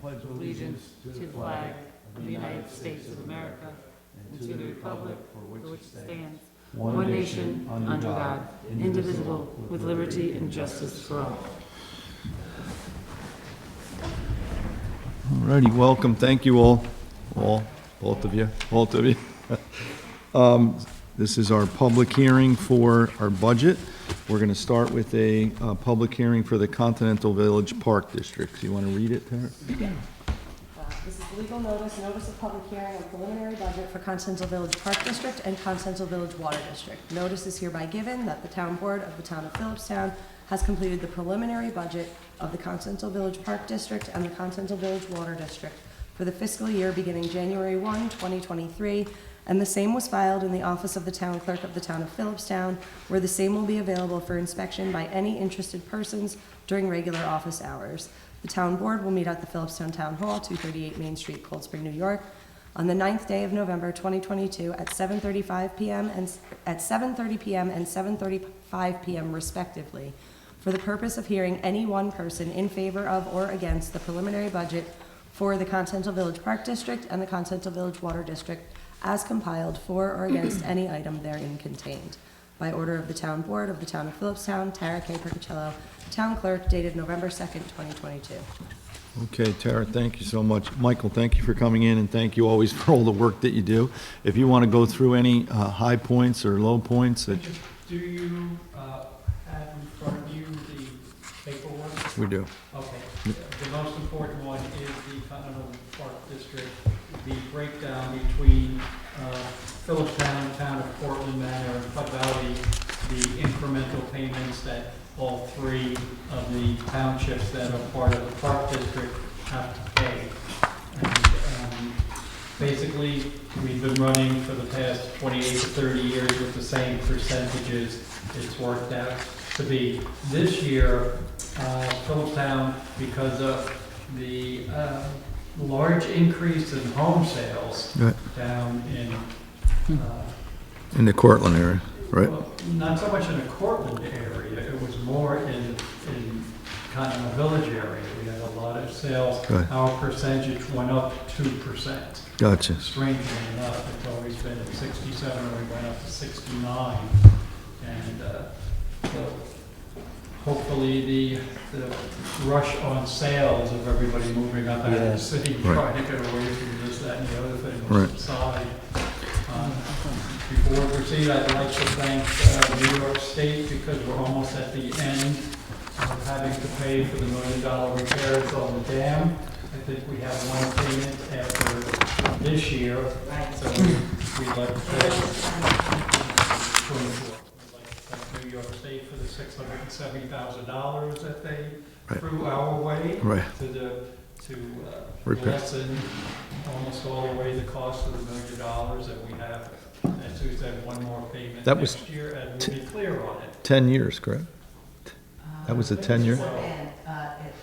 pledge allegiance to the flag of the United States of America and to the republic for which it stands, one nation, under God, indivisible, with liberty and justice for all. Alrighty, welcome. Thank you all, both of you. This is our public hearing for our budget. We're going to start with a public hearing for the Continental Village Park District. You want to read it, Tara? Yeah. This is legal notice of public hearing on preliminary budget for Continental Village Park District and Continental Village Water District. Notice is hereby given that the Town Board of the Town of Philipstown has completed the preliminary budget of the Continental Village Park District and the Continental Village Water District for the fiscal year beginning January 1, 2023, and the same was filed in the office of the Town Clerk of the Town of Philipstown, where the same will be available for inspection by any interested persons during regular office hours. The Town Board will meet at the Philipstown Town Hall, 238 Main Street, Cold Spring, New York, on the 9th day of November 2022 at 7:30 p.m. and 7:35 p.m. respectively, for the purpose of hearing any one person in favor of or against the preliminary budget for the Continental Village Park District and the Continental Village Water District as compiled for or against any item therein contained. By order of the Town Board of the Town of Philipstown, Tara K. Percocello, Town Clerk, dated November 2nd, 2022. Okay, Tara, thank you so much. Michael, thank you for coming in, and thank you always for all the work that you do. If you want to go through any high points or low points that... Do you have in front of you the paperwork? We do. Okay. The most important one is the Continental Park District, the breakdown between Philipstown, Town of Portland Manor, and Putt Valley, the incremental payments that all three of the townships that are part of the Park District have to pay. And basically, we've been running for the past 28 to 30 years with the same percentages. It's worked out to be. This year, Philipstown, because of the large increase in home sales down in the Cortland area, right? well, not so much in the Cortland area, it was more in Continental Village area. We had a lot of sales. Right. Our percentage went up 2%. Gotcha. Strangely enough, it's always been at 67, and we went up to 69. And so hopefully the rush on sales of everybody moving up out of the city, trying to get away from this, that, and the other thing will subside. Before we proceed, I'd like to thank New York State, because we're almost at the end of having to pay for the $1 million repairs on the dam. I think we have one payment after this year, so we'd like to pay 24. We'd like to thank New York State for the $670,000 that they threw our way to lessen almost all the way the cost of the $1 million that we have. As we said, one more payment next year, and we'll be clear on it. 10 years, correct? That was a 10-year? And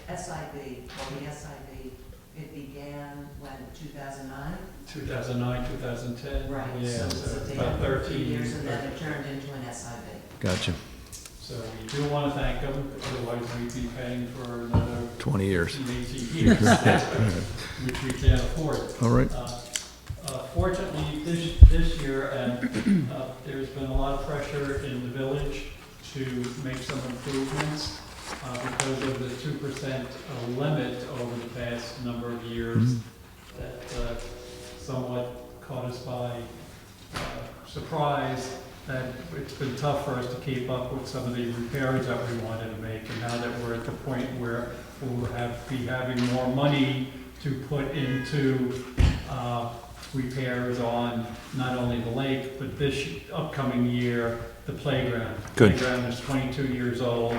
SIB, the SIB, it began when, 2009? 2009, 2010. Right. Yeah, So so they about had 13 years, and then it turned into an SIB. Gotcha. So we do want to thank them, otherwise we'd be paying for another 20 years. 18 years, which we can't afford. All right. Fortunately, this year, there's been a lot of pressure in the village to make some improvements because of the 2% limit over the past number of years that somewhat caught us by surprise. That it's been tough for us to keep up with some of the repairs that we wanted to make, and now that we're at the point where we'll be having more money to put into repairs on not only the lake, but this upcoming year, the playground. Good. The playground is 22 years old.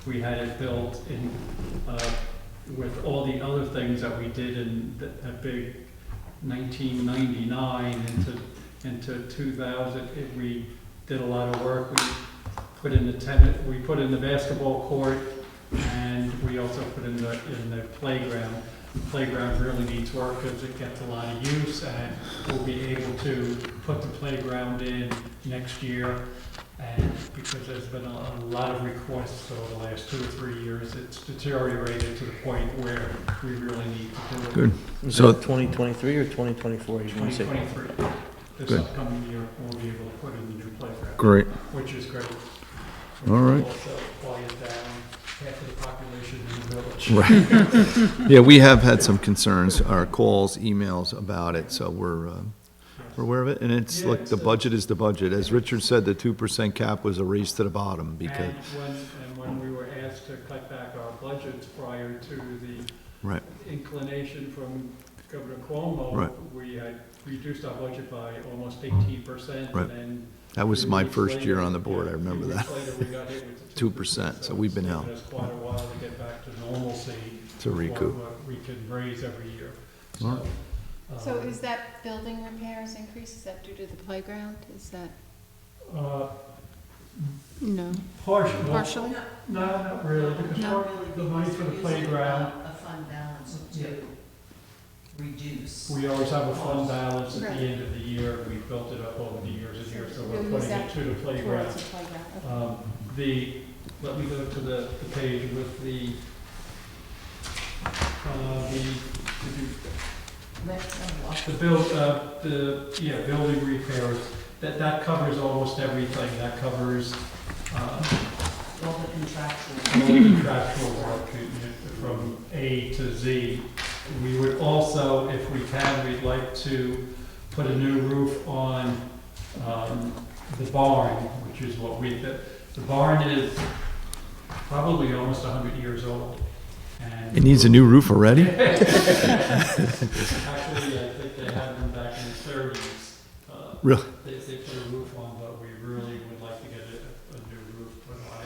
We had it built in with all the other things that we did in that big 1999 into 2000. We did a lot of work. We put in the basketball court, and we also put in the playground. The playground really needs work because it gets a lot of use, and we'll be able to put the playground in next year. And because there's been a lot of requests over the last 2 or 3 years, it's deteriorated to the point where we really need to do it. Good. Is So- that 2023 or 2024, you want to say? 2023. This Good. upcoming year, we'll be able to put in the new playground. Great. Which is great. All right. Also quiet down half of the population in the village. Right. Yeah, we have had some concerns, our calls, emails about it, so we're aware of it. And it's, Yeah, look, the budget is the budget. As Richard said, the 2% cap was a race to the bottom because, And when we were asked to cut back our budgets prior to the right, inclination from Governor Cuomo, Right. we had reduced our budget by almost 18%. Right. And then that was 3 my weeks first year later- on the board, I yeah, remember 3 that. weeks later, we got hit with the 2%, so we've been it's out. taken us quite a while to get back to normalcy. To recoup. What we can raise every year. All right. So is that building repairs increase, is that due to the playground? Is that, Uh, no, partially. partially? No, not really, because No. part, the money for the playground, A fund balance to reduce. we always have a fund balance at Right. the end of the year. We built it up over the years and years, so we're You'll use putting that it to the playground. Towards the playground, okay. Let me go to the page with the building repairs. That covers almost everything. That covers, All the contractual. all the contractual work from A to Z. We would also, if we can, we'd like to put a new roof on the barn, which is what the barn is probably almost 100 years old. And it needs a new roof already? actually, I think they had them back in the 30s. Really? They put a roof on, but we really would like to get a new roof put on.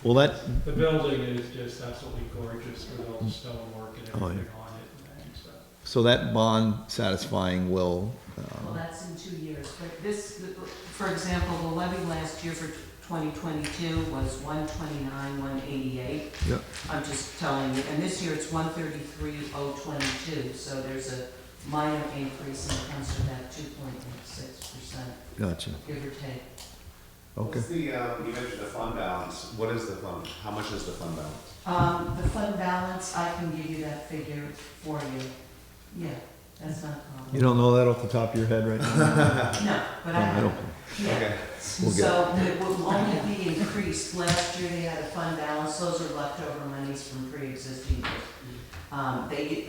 Well, that, The building is just absolutely gorgeous with all the stonework and Oh, yeah. everything on it and stuff. so that bond satisfying will, Well, that's in 2 years, but this, for example, the levy last year for 2022 was 129,188. Yep. I'm just telling you, and this year it's 133,022, so there's a minor increase and it comes to that 2.6%, gotcha, give or take. okay. What's the, you mentioned the fund balance, what is the fund, how much is the fund balance? The fund balance, I can give you that figure for you. Yeah, that's not a problem. You don't know that off the top of your head right now? No, but No, I don't. yeah. Okay. We'll get So it will only be increased. Last year they had a fund balance, those are leftover monies from pre-existing years.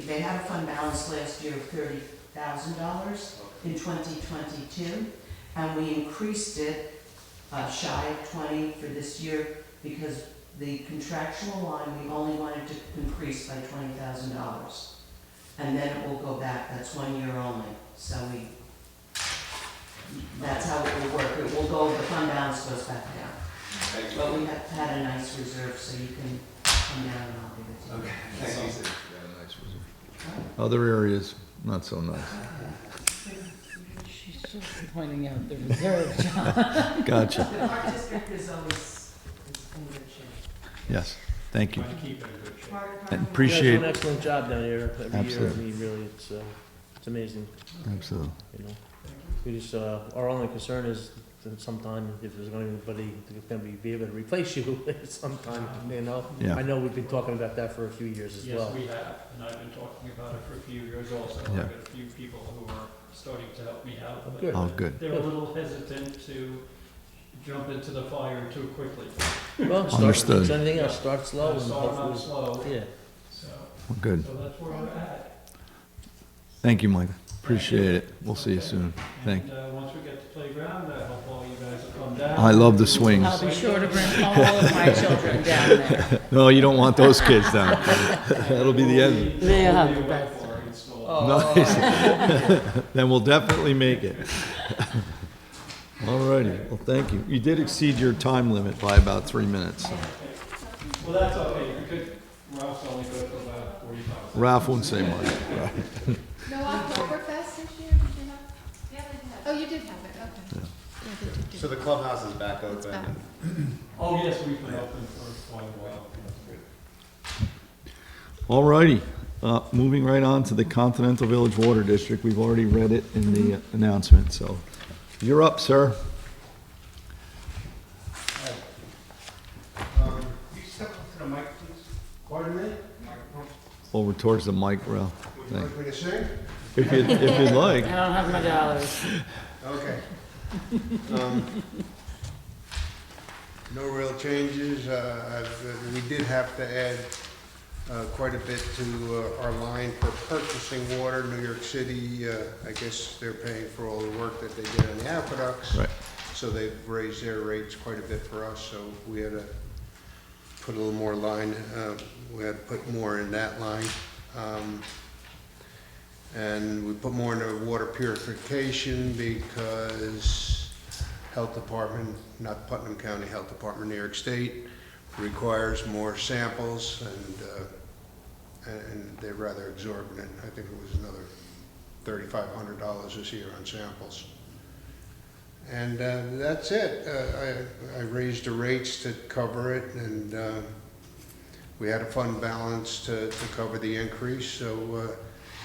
They had a fund balance last year of $30,000 in 2022, and we increased it shy of 20 for this year because the contractual line, we only wanted to increase by $20,000. And then it will go back, that's 1 year only, so that's how it will work, it will go, the fund balance goes back down. Thank you. But we have had a nice reserve, so you can come down and I'll give it to you. Okay, thank you. Other areas, not so nice. She's just pointing out the reserve, John. Gotcha, The park district is always in good shape. yes, thank you. Try to keep it in good shape. And You appreciate, guys do an excellent job down here every year. I Absolutely. mean, really, it's amazing, absolutely. you know. We just, our only concern is that sometime if there's anybody that's gonna be able to replace you sometime, you know. Yeah. I know we've been talking about that for a few years as Yes, well. we have, and I've been talking about it for a few years also. Yeah. I've got a few people who are starting to help me out. but Good. Oh, good. They're a little hesitant to jump into the fire too quickly. Well, start, Understood. it's anything else, start slow and Start out hopefully, slow, yeah. so Good. that's where we're at. Thank you, Mike. Appreciate it. We'll see you soon. Thank you. And once we get the playground, I hope all you guys will come down. I love the swings. I'll be sure to bring all of my children down there. No, you don't want those kids down. That'll be the end. They'll have Only the way best. for it installed. Nice. Then we'll definitely make it. All righty. Well, thank you. You did exceed your time limit by about 3 minutes. Well, that's okay, because Ralph's only good for about 45. Ralph won't say much. Right. No Oktoberfest this year, did you have? Yeah, they did. Oh, you did have it, okay. Yeah. Yeah, they did do. So the clubhouse is back It's open? back. Oh, yes, we've been open for quite a while. All righty. Moving right on to the Continental Village Water District. We've already read it in the announcement, so you're up, sir. Pardon me? Over towards the mic, Ralph. Would you like me to sing? If you'd like. I don't have my dollars. Okay. No real changes. We did have to add quite a bit to our line for purchasing water. New York City, I guess they're paying for all the work that they did on the aqueducts. Right. So they've raised their rates quite a bit for us, so we had to put a little more line, we had to put more in that line. And we put more into water purification because Health Department, not Putnam County Health Department, New York State, requires more samples, and they're rather exorbitant. I think it was another $3,500 this year on samples. And that's it. I raised the rates to cover it, and we had a fund balance to cover the increase, so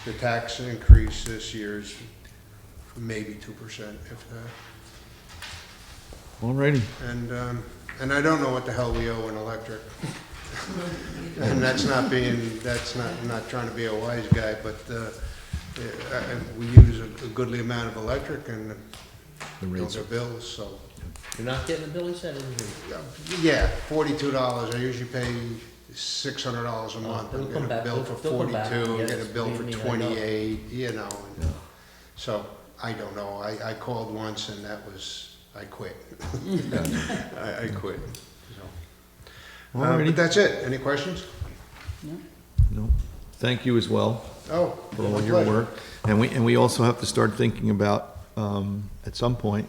the tax increase this year is maybe 2%, if that. Alrighty. And I don't know what the hell we owe in electric. And that's not trying to be a wise guy, but we use a goodly amount of electric, and those are bills, so. You're not getting a bill, he said, Yeah, $42. I usually pay $600 a month. they'll And come get a back. bill for They'll come back. 42, Yeah, get a bill for I know. 28, you know. And so I don't know. I called once, and that was, I quit. I quit. So. Alrighty. But that's it. Any questions? No. Thank you as well Oh, for my all your pleasure. work. And we also have to start thinking about, at some point,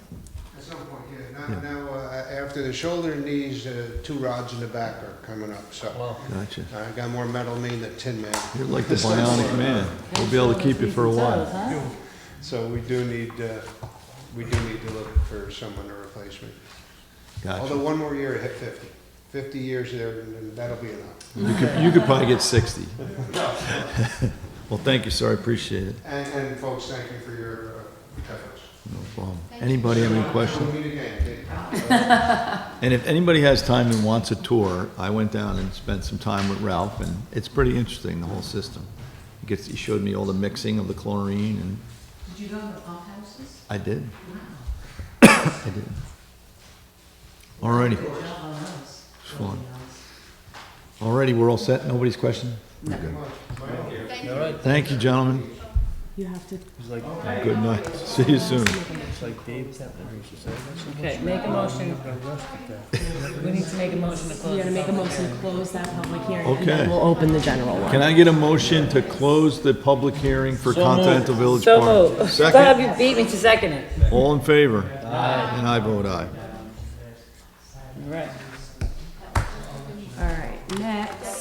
At some point, yeah. Now, after the shoulder and knees, 2 rods in the back are coming up, so. well, gotcha. I got more metal in me than Tin Man. You're like the bionic man. We'll be able to keep you for a while. So we do need to look for someone to replace me. Although Gotcha. one more year, I hit 50. 50 years there, and that'll be enough. You could probably get 60. Well, thank you, sir. I appreciate it. And folks, thank you for your efforts. No problem. Anybody have any questions? We'll meet again. And if anybody has time and wants a tour, I went down and spent some time with Ralph, and it's pretty interesting, the whole system. He showed me all the mixing of the chlorine, and Did you go to the pump houses? I did. Wow. I did. Alrighty, Good job on those. it's fun. Alrighty, we're all set? Nobody's question? Thank all right. Thank you, gentlemen. You have to. It's like, Good night. See you soon. it's like Dave Captain used to say. that's so much Okay, make a motion. We need to make a motion to close. You're gonna the make a public motion to hearing. close that public hearing, and Okay. then we'll open the general one. Can I get a motion to close the public hearing for So moved. Continental Village So Park? moved. Bob, Second? you beat me to second it. All in favor? Aye. And I vote aye. All right. All right, next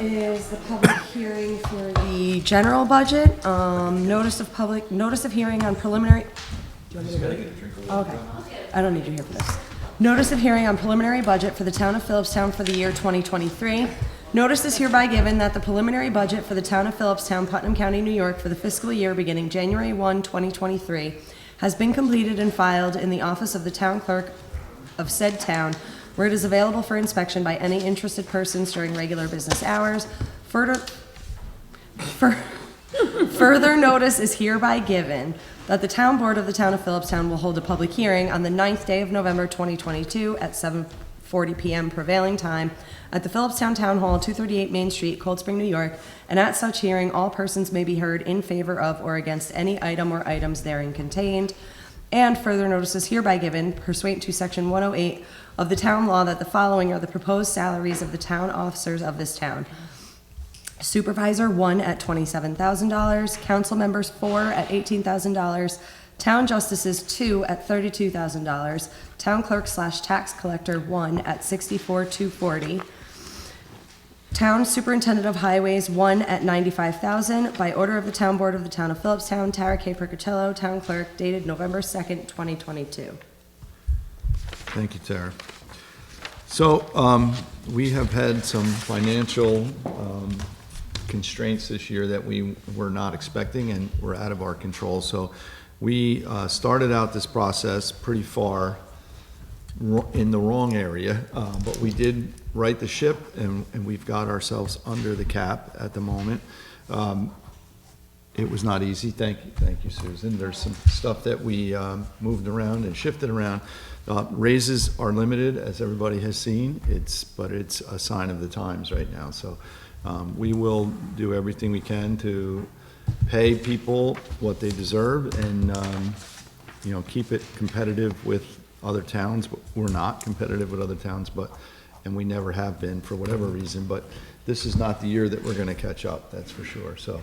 is the public hearing for the general budget. Notice of hearing on preliminary. Do you want me to read it? Okay, I don't need you here for this. Notice of hearing on preliminary budget for the town of Philipstown for the year 2023. Notice is hereby given that the preliminary budget for the town of Philipstown, Putnam County, New York, for the fiscal year beginning January 1, 2023, has been completed and filed in the office of the town clerk of said town, where it is available for inspection by any interested persons during regular business hours. Further notice is hereby given that the town board of the town of Philipstown will hold a public hearing on the 9th day of November 2022 at 7:40 p.m. prevailing time at the Philipstown Town Hall, 238 Main Street, Cold Spring, New York, and at such hearing, all persons may be heard in favor of or against any item or items therein contained. And further notice is hereby given pursuant to Section 108 of the town law that the following are the proposed salaries of the town officers of this town. Supervisor 1 at $27,000, council members 4 at $18,000, town justices 2 at $32,000, town clerk / tax collector 1 at $64,240, town superintendent of highways 1 at $95,000, by order of the town board of the town of Philipstown, Tara K. Percocello, town clerk, dated November 2nd, 2022. Thank you, Tara. So, we have had some financial constraints this year that we were not expecting and were out of our control. So we started out this process pretty far in the wrong area, but we did right the ship, and we've got ourselves under the cap at the moment. It was not easy. Thank you, Susan. There's some stuff that we moved around and shifted around. Raises are limited, as everybody has seen. But it's a sign of the times right now. So we will do everything we can to pay people what they deserve and keep it competitive with other towns. We're not competitive with other towns, and we never have been for whatever reason. But this is not the year that we're going to catch up. That's for sure. So.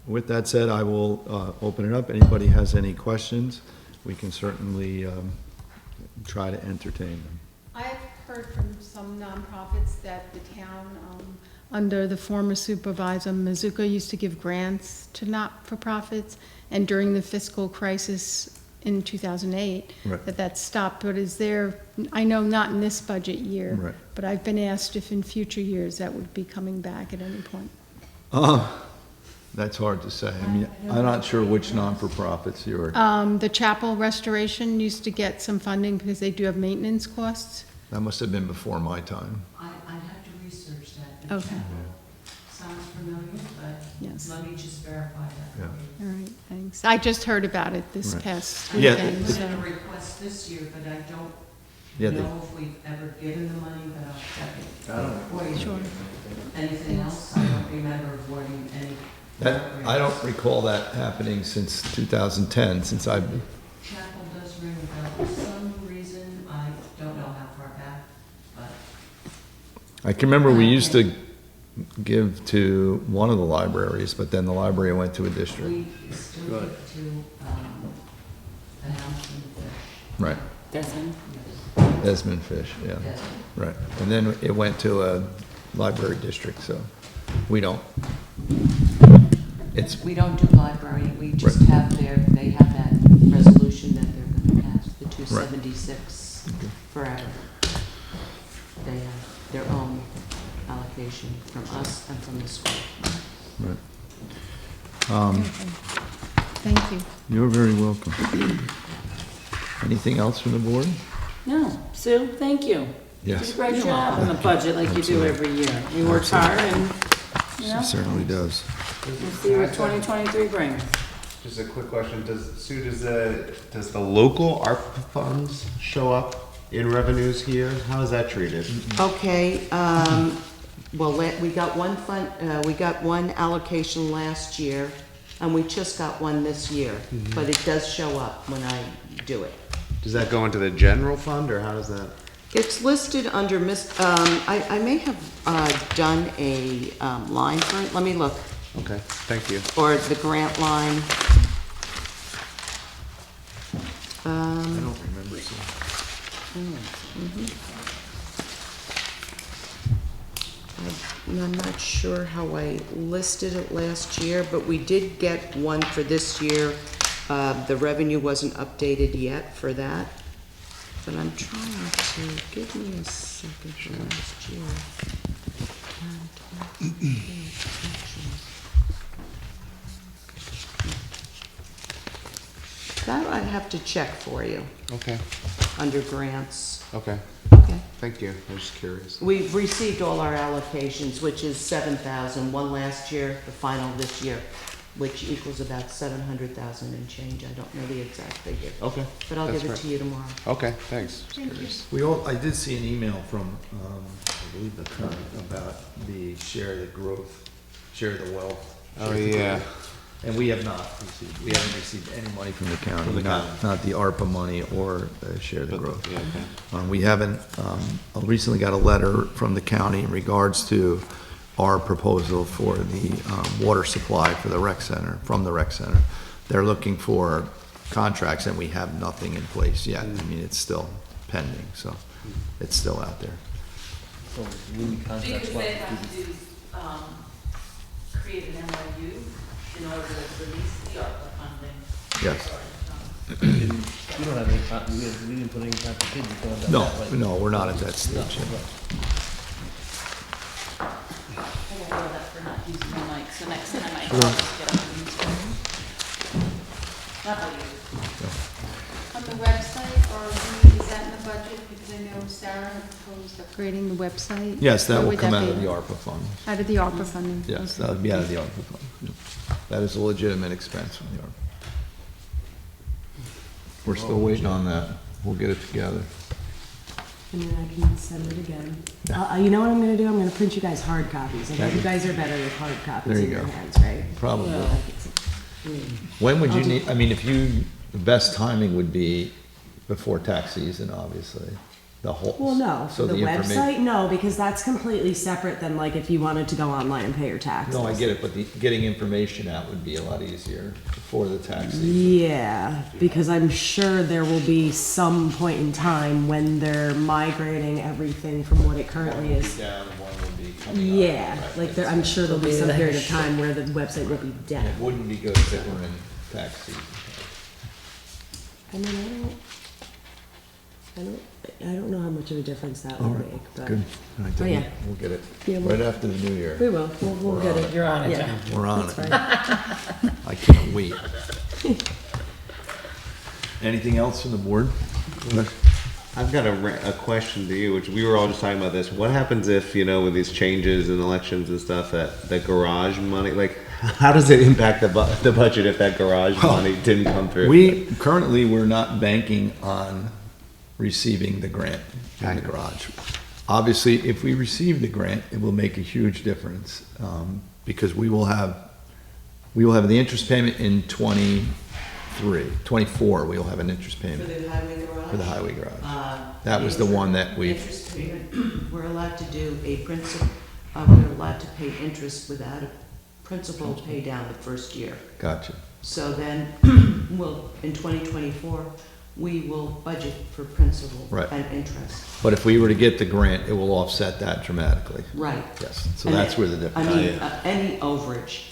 With that said, I will open it up. Anybody has any questions, we can certainly try to entertain them. I've heard from some nonprofits that the town, under the former supervisor, Mizuka, used to give grants to not-for-profits, and during the fiscal crisis in 2008, Right. that stopped. But is there, I know not in this budget year, Right. but I've been asked if in future years that would be coming back at any point. That's hard to say. I mean, I'm not sure which non-for-profits you are. The chapel restoration used to get some funding because they do have maintenance costs. That must have been before my time. I'd have to research that. Okay, Sounds familiar, but yes. let me just verify that. Yeah. All right, thanks. I just heard about it this Right. past Yeah. weekend, I put in so. a request this year, but I don't Yeah, know if we've ever given the money, but I'll check it. What do you- Sure. Anything else? I don't remember avoiding any. I don't recall that happening since 2010, since I've been. Chapel does ring a bell for some reason. I don't know how far back, but. I can remember we used to give to one of the libraries, but then the library went to a district. We still Good. give to, the house and the fish. Right. Desmond? Desmond Fish, yeah. Yes. Right. And then it went to a library district, so we don't. It's, We don't do library, we just Right. have they have that resolution that they're gonna pass, the 276 Okay. forever. They have their own allocation from us and from the school. right. Thank you. You're very welcome. Anything else from the board? No. Sue, thank you. You did Yes, a great job on the budget like you do every year. You worked hard and, she certainly does. we'll see what 2023 brings. Just a quick question, Sue, does the local ARP funds show up in revenues here? How is that treated? Okay, well, we got one we got one allocation last year, and we just got one this year, but it does show up when I do it. Does that go into the general fund, or how does that? It's listed under I may have done a line for it, let me look, Okay, thank you. or the grant line. I don't remember seeing. I'm not sure how I listed it last year, but we did get one for this year. The revenue wasn't updated yet for that, but I'm trying to, give me a second for last year. That I'd have to check for you, Okay, under grants. okay, Okay. thank you, I was just curious. We've received all our allocations, which is 7,000, one last year, the final this year, which equals about 700,000 and change. I don't know the exact figure, Okay, but I'll That's give it right. to you tomorrow. okay, thanks. Just curious. I did see an email from, I believe the county about the share the growth, share the wealth. Oh, share the yeah. growth. And we haven't received any money from the county, From the not county. the ARPA money or share the But- growth. Yeah, okay. We haven't, I recently got a letter from the county in regards to our proposal for the water supply for the rec center, from the rec center. They're looking for contracts, and we have nothing in place yet. I mean, it's still pending, so it's still out there. So we need contracts. Because they have to, create an MOU in order to release the ARPA funding. Yes. We don't have any, we didn't put any contract in. No, no, we're not at that stage yet. I got yelled at for not using the mic, so next time I just get up and use it. Not by you. On the website, or is that in the proposed upgrading the website? Yes, that Where will would come out of be? the ARPA fund. Out of the ARPA funding? Yes, that would be out of the ARPA fund. Yep. That is a legitimate expense from the ARPA. We're still waiting on that. We'll get it together. And then I can send it again. You know what I'm gonna do? I'm gonna print you guys hard copies. I bet you guys are better with hard copies There in you your go. hands, right? Probably. Well, When would you need, I mean, if you, the best timing would be before tax season, obviously, the whole. Well, no, so for the informa- website, no, because that's completely separate than like if you wanted to go online and pay your taxes. No, I get it, but getting information out would be a lot easier before the tax season. Yeah, because I'm sure there will be some point in time when they're migrating everything from what it currently One will be is. down and one will be coming up. Yeah, Right. like there, I'm sure there'll be some period of time where the website will be It dead. wouldn't be good if it were in tax season. I mean, I don't know how much of a difference that All will right, make, but. good. All right, Oh, then yeah. We'll get it Yeah, we'll- right after the new year. We will, we'll get it. You're on it, Yeah. John. We're on That's it. fine. I can't wait. Anything else from the board? I've got a question to you, which we were all just talking about this. What happens if, you know, with these changes and elections and stuff, that the garage money, like, how does it impact the budget if that garage money didn't come through? We're not banking on receiving the grant in the garage. Obviously, if we receive the grant, it will make a huge difference, because we will have the interest payment in 24, we'll have an interest For payment the highway garage? for the highway garage. Uh, That was the one that we, Interest payment, we're allowed to do a principal, we're allowed to pay interest without a principal pay down the first year. gotcha. So then, in 2024, we will budget for principal Right. and interest. But if we were to get the grant, it will offset that dramatically. Right. Yes, so And that's it- where the I difference mean, is. any overage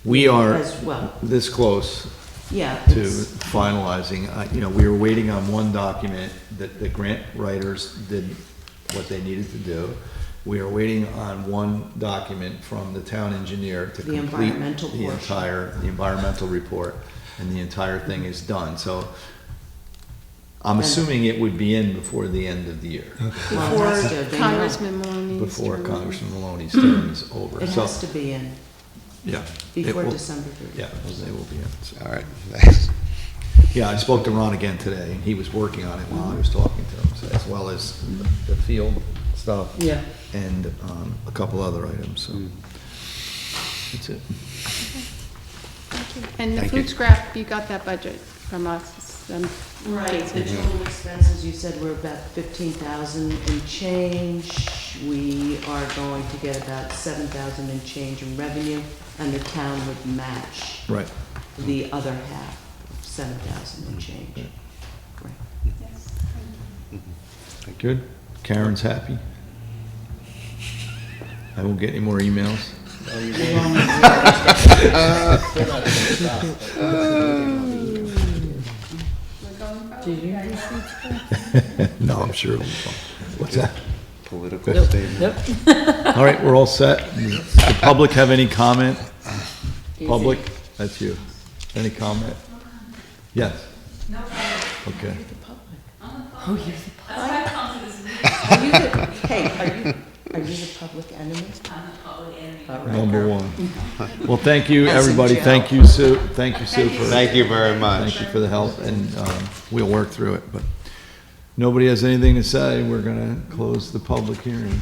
We are as well. this close Yeah. to it's- finalizing. You know, we were waiting on one document that the grant writers did what they needed to do. We are waiting on one document from the town engineer to The complete environmental the portion. the environmental report, and the entire thing is done. So I'm And- assuming it would be in before the end of the year, Well, it has to, they know. Congressman Maloney's. before term. Congressman Maloney's term is over. It So, has to be in yeah. it before will- December 30th. Yeah, they will be in. So- All right, thanks. Yeah, I spoke to Ron again today, and he was working on it while I was talking to him, so- as well as the field stuff. Yeah. And a couple other items, so that's it. And the Thank you. food scrap, you got that budget from us. Right, the total expenses, you said were about 15,000 and change. We are going to get about 7,000 and change in revenue, and the town would match Right. the other half, 7,000 and change. Right. Good. Karen's happy. I won't get any more emails. No, I'm sure it'll be fine. What's that? Political statement. All right, we're all set. Does the public have any comment? Public, that's you. Any comment? Yes? No. Okay. Are you the public enemy? Number one. Well, thank you, That's in everybody. jail. Thank you, Sue. Thank you, Sue, for. Thank you very much. Thank you for the help, and we'll work through it, but nobody has anything to say. We're gonna close the public hearing.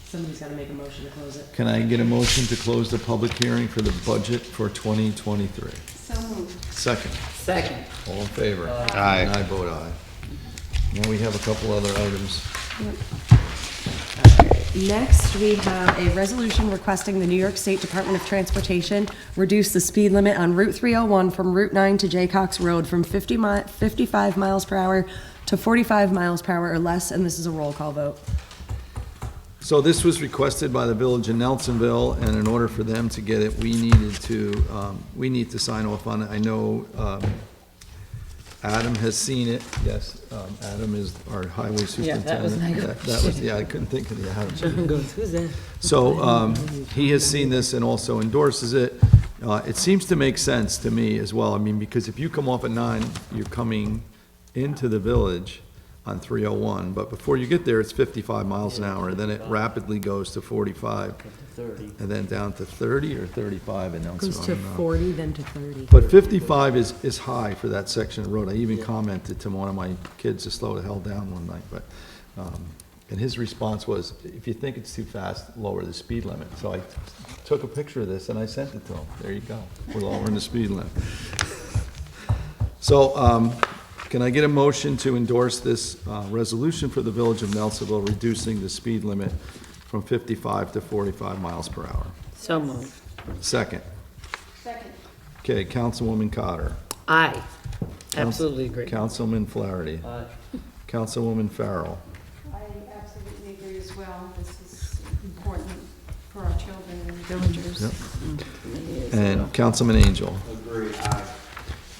Somebody's gotta make a motion to close it. Can I get a motion to close the public hearing for the budget for 2023? So moved. Second. Second. All in favor? Aye. And I vote aye. Now we have a couple other items. Next, we have a resolution requesting the New York State Department of Transportation reduce the speed limit on Route 301 from Route 9 to Jaycox Road from 55 miles per hour to 45 miles per hour or less, and this is a roll call vote. So this was requested by the village of Nelsonville, and in order for them to get it, we need to sign off on it. I know Adam has seen it. Yes, Adam is our highway superintendent. that was my That was, yeah, I couldn't think of the Adam. John goes, who's that? So he has seen this and also endorses it. It seems to make sense to me as well. I mean, because if you come off at 9, you're coming into the village on 301, but before you get there, it's 55 miles an hour, and then it rapidly goes to 45, Up to 30. and then down to 30 or 35, and now Goes to 40, then to 30. But 55 is high for that section of road. I even commented to one of my kids to slow the hell down one night, but, and his response was, if you think it's too fast, lower the speed limit. So I took a picture of this and I sent it to him. There you go. We're lowering the speed limit. So, can I get a motion to endorse this resolution for the Village of Nelsonville, reducing the speed limit from 55 to 45 miles per hour? So moved. Second. Second. Okay, Councilwoman Cotter. Aye. Absolutely agree. Councilman Flaherty. Aye. Councilwoman Farrell. I absolutely agree as well. This is important for our children and villagers. Yep. And Councilman Angel. Agree, aye.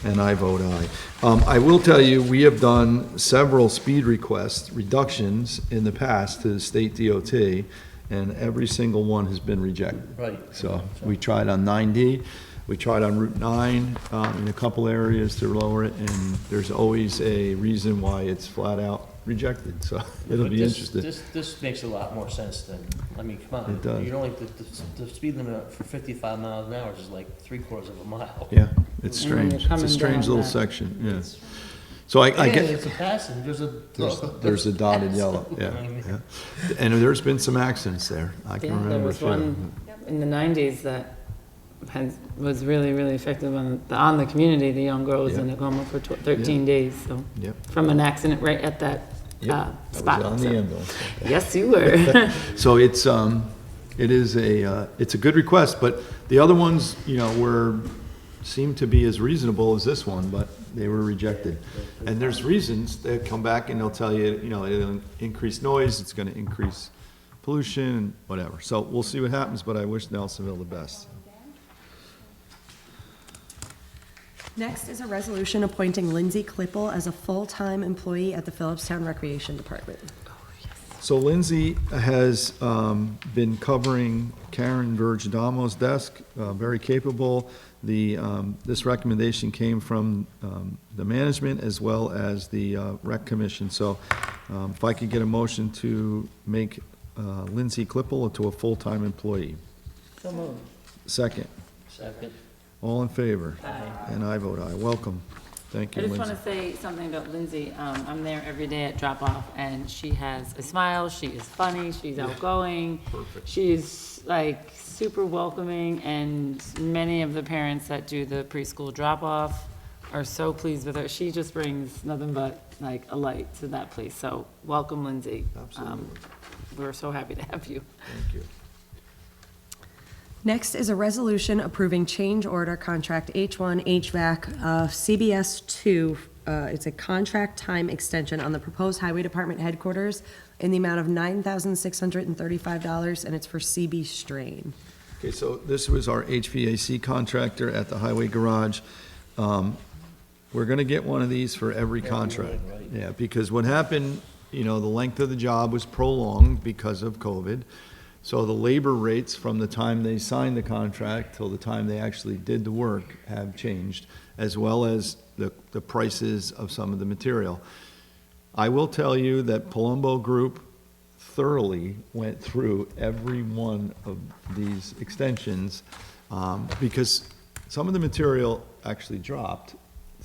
And I vote aye. I will tell you, we have done several speed request reductions in the past to the state DOT, and every single one has been rejected. Right. So we tried on 90, we tried on Route 9 in a couple areas to lower it, and there's always a reason why it's flat out rejected, so it'll But be this- interesting. This makes a lot more sense than, I mean, come on. It does. You know, like, the speed limit for 55 miles an hour is like 3/4 of a mile. Yeah, it's And when strange. you're It's a coming strange down little that- section, yeah. So I Yeah, get, it's a passing, there's a dotted yellow, yeah, yeah. And there's been some accidents there, I can Yeah, there remember a was few. one in the 90s that was really, really effective on the community. The young girl was in a coma for 13 days, so, Yep, from an accident right at that yep, I was spot. on the So- ambulance. Yes, you were. So it's a good request, but the other ones, seem to be as reasonable as this one, but they were rejected. And there's reasons, they come back and they'll tell you, it'll increase noise, it's gonna increase pollution, and whatever. So we'll see what happens, but I wish Nelsonville the best. Next is a resolution appointing Lindsay Klippel as a full-time employee at the Philipstown Recreation Department. So Lindsay has been covering Karen Vergadamo's desk, very capable. This recommendation came from the management as well as the rec commission. So if I could get a motion to make Lindsay Klippel to a full-time employee. So moved. Second. Second. All in favor? Aye. And I vote aye. Welcome. Thank I you, just want Lindsay. to say something about Lindsay. I'm there every day at drop-off, and she has a smile, she is funny, she's outgoing. Perfect. She's like super welcoming, and many of the parents that do the preschool drop-off are so pleased with her. She just brings nothing but like a light to that place, so welcome, Lindsay. Absolutely. We're so happy to have you. Thank you. Next is a resolution approving change order contract H1 HVAC CBS 2. It's a contract time extension on the proposed Highway Department headquarters in the amount of $9,635, and it's for CB Strain. Okay, so this was our HVAC contractor at the highway garage. We're gonna get one of these for every contract. right. Yeah, because what happened, the length of the job was prolonged because of COVID. So the labor rates from the time they signed the contract till the time they actually did the work have changed, as well as the prices of some of the material. I will tell you that Palumbo Group thoroughly went through every one of these extensions, because some of the material actually dropped,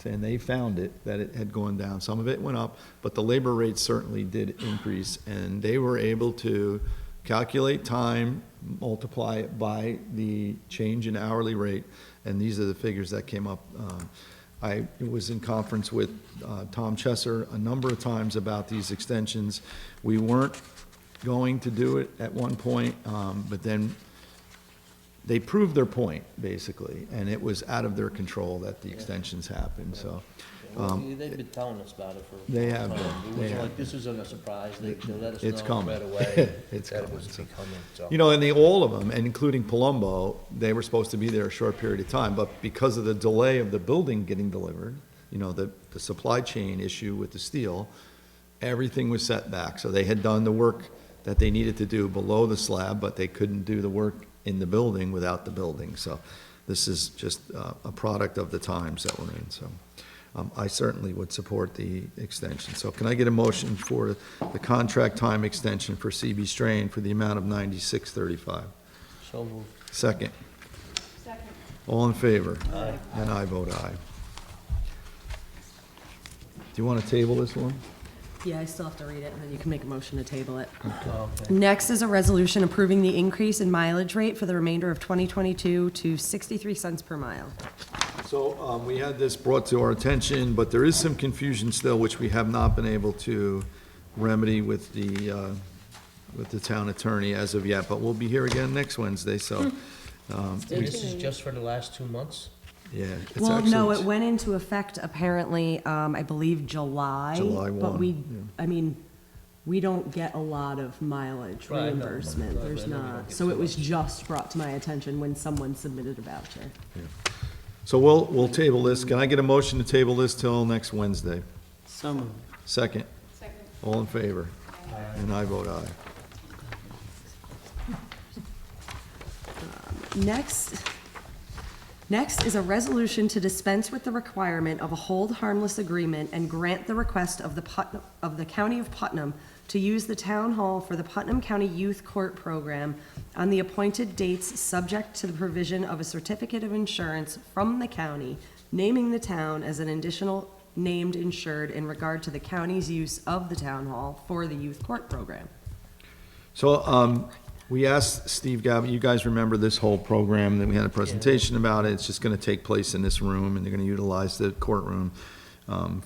and they found that it had gone down. Some of it went up, but the labor rates certainly did increase, and they were able to calculate time, multiply it by the change in hourly rate, and these are the figures that came up. I was in conference with Tom Chesser a number of times about these extensions. We weren't going to do it at one point, but then they proved their point, basically, and it was out of their control that the extensions happened, so. They've been telling us about it for. They a have long been. time. It They wasn't have like, this isn't a surprise, they let us know. It's coming. Right away. It's that it coming, was so. coming, so. And all of them, and including Palumbo, they were supposed to be there a short period of time, but because of the delay of the building getting delivered, the supply chain issue with the steel, everything was set back. So they had done the work that they needed to do below the slab, but they couldn't do the work in the building without the building. So this is just a product of the times that we're in, so. I certainly would support the extension. So can I get a motion for the contract time extension for CB Strain for the amount of $96.35? So moved. Second. Second. All in favor? Aye. And I vote aye. Do you want to table this one? Yeah, I still have to read it, and then you can make a motion to table it. Oh, okay. Next is a resolution approving the increase in mileage rate for the remainder of 2022 to 63 cents per mile. So we had this brought to our attention, but there is some confusion still, which we have not been able to remedy with the town attorney as of yet, but we'll be here again next Wednesday, so. And this is just for the last 2 months? Yeah. it's Well, no, actually- it went into effect apparently, I believe July. July But 1, we, yeah. I mean, we don't get a lot of mileage Right, I know. reimbursement, Right, there's I know we don't not. get So so it was just brought to my attention when someone submitted a voucher. So we'll table this. Can I get a motion to table this till next Wednesday? So moved. Second. Second. All in favor? And I vote aye. Next is a resolution to dispense with the requirement of a hold harmless agreement and grant the request of the County of Putnam to use the town hall for the Putnam County Youth Court Program on the appointed dates, subject to the provision of a certificate of insurance from the county, naming the town as an additional named insured in regard to the county's use of the town hall for the youth court program. So we asked Steve Gabby, you guys remember this whole program, that we had a presentation about it. It's just going to take place in this room, and they're going to utilize the courtroom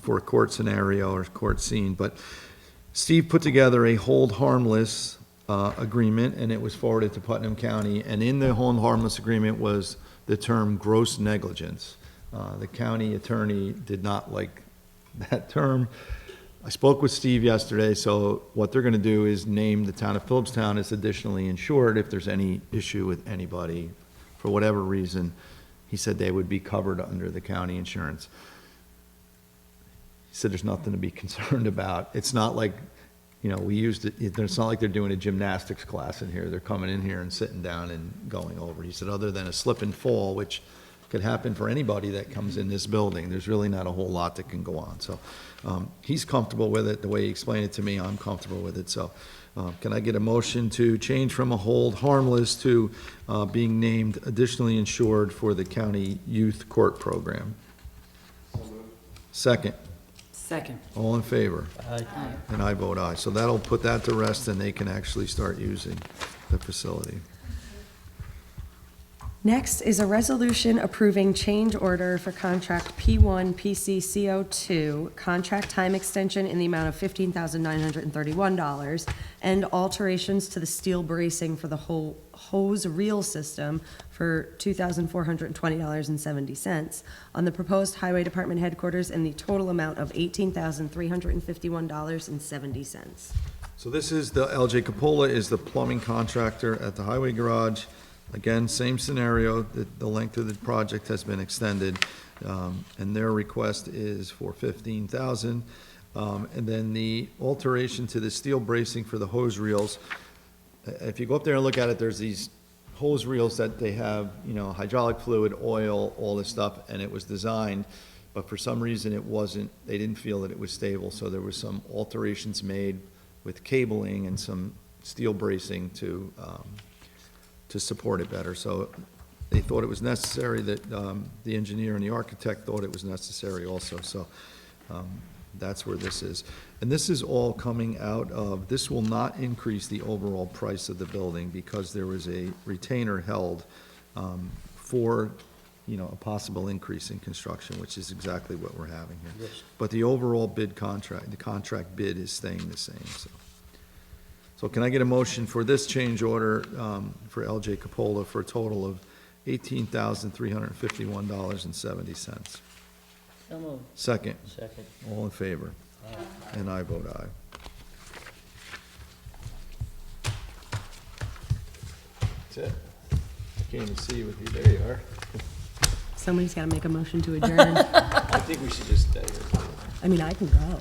for a court scenario or court scene. But Steve put together a hold harmless agreement, and it was forwarded to Putnam County. And in the hold harmless agreement was the term gross negligence. The county attorney did not like that term. I spoke with Steve yesterday, so what they're gonna do is name the town of Philipstown as additionally insured if there's any issue with anybody, for whatever reason. He said they would be covered under the county insurance. He said there's nothing to be concerned about. It's not like, you know, we used it, it's not like they're doing a gymnastics class in here. They're coming in here and sitting down and going over. He said, other than a slip and fall, which could happen for anybody that comes in this building, there's really not a whole lot that can go on. So he's comfortable with it. The way he explained it to me, I'm comfortable with it. So can I get a motion to change from a hold harmless to being named additionally insured for the county youth court program? Second. Second. All in favor? Aye. Aye. And I vote aye. So that'll put that to rest, and they can actually start using the facility. Next is a resolution approving change order for contract P1 PCCO2, contract time extension in the amount of $15,931, and alterations to the steel bracing for the whole hose reel system for $2,420.70 on the proposed highway department headquarters in the total amount of $18,351.70. So this is the, LJ Capola is the plumbing contractor at the highway garage. Again, same scenario, the length of the project has been extended, and their request is for $15,000. And then the alteration to the steel bracing for the hose reels. If you go up there and look at it, there's these hose reels that they have, you know, hydraulic fluid, oil, all this stuff, and it was designed, but for some reason it wasn't, they didn't feel that it was stable, so there was some alterations made with cabling and some steel bracing to support it better. So they thought it was necessary, that the engineer and the architect thought it was necessary also. So that's where this is. And this is all coming out of, this will not increase the overall price of the building because there was a retainer held for, you know, a possible increase in construction, which is exactly what we're having here. Yes. But the overall bid contract, the contract bid is staying the same, so. So can I get a motion for this change order for LJ Capola for a total of $18,351.70? So moved. Second, Second. all in favor? And I vote aye. That's it. I can't even see you with you. There you are. Somebody's got to make a motion to adjourn. I think we should just stay here. I mean, I can go.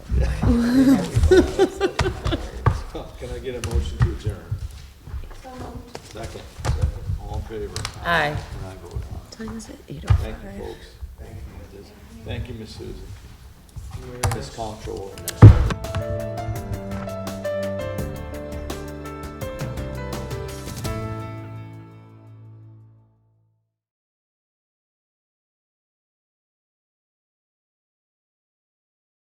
Can I get a motion to adjourn? Second. All in favor? Aye. And I vote aye. What time is it? 8:05. Thank you, folks. Thank you, Ms. Susan. where This control and this.